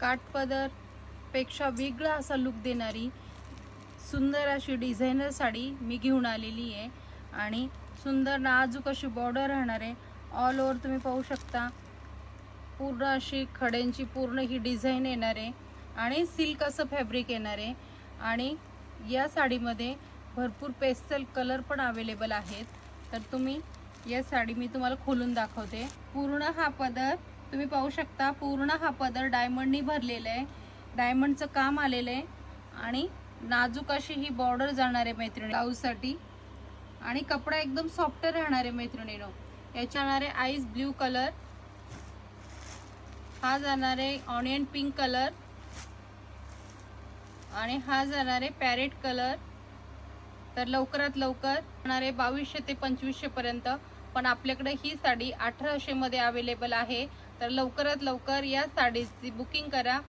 काठपदर पेक्षा वेगळा असा लुक देणारी सुंदर अशी डिझायनर साडी मी घेऊन आलेली आहे आणि सुंदर नाजूक अशी बॉर्डर राहणार आहे। ऑल ओव्हर तुम्ही पाहू शकता पूर्ण अशी खड्यांची पूर्ण ही डिझाईन येणार आहे आणि सिल्क असं फॅब्रिक येणार आहे आणि या साडीमध्ये भरपूर पेस्टल कलर पण अवेलेबल आहेत। तर तुम्ही या साडी मी तुम्हाला खोलून दाखवते। पूर्ण हा पदर तुम्ही पाहू शकता, पूर्ण हा पदर डायमंडनी भरलेला आहे, डायमंडचं काम आलेलं आहे आणि नाजूक अशी ही बॉर्डर जाणार आहे मैत्रिणी ब्लाऊजसाठी आणि कपडा एकदम सॉफ्ट राहणार आहे मैत्रिणीनो। याच्या जाणार आहे आईस ब्ल्यू कलर, हा जाणार आहे ऑनियन पिंक कलर आणि हा जाणार आहे पॅरेट कलर। तर लवकरात लवकर जाणार आहे 2200 ते 2500 पर्यंत, पण आपल्याकडे ही साडी 1800 मध्ये अवेलेबल आहे। तर लवकरात लवकर या साडीची बुकिंग करा।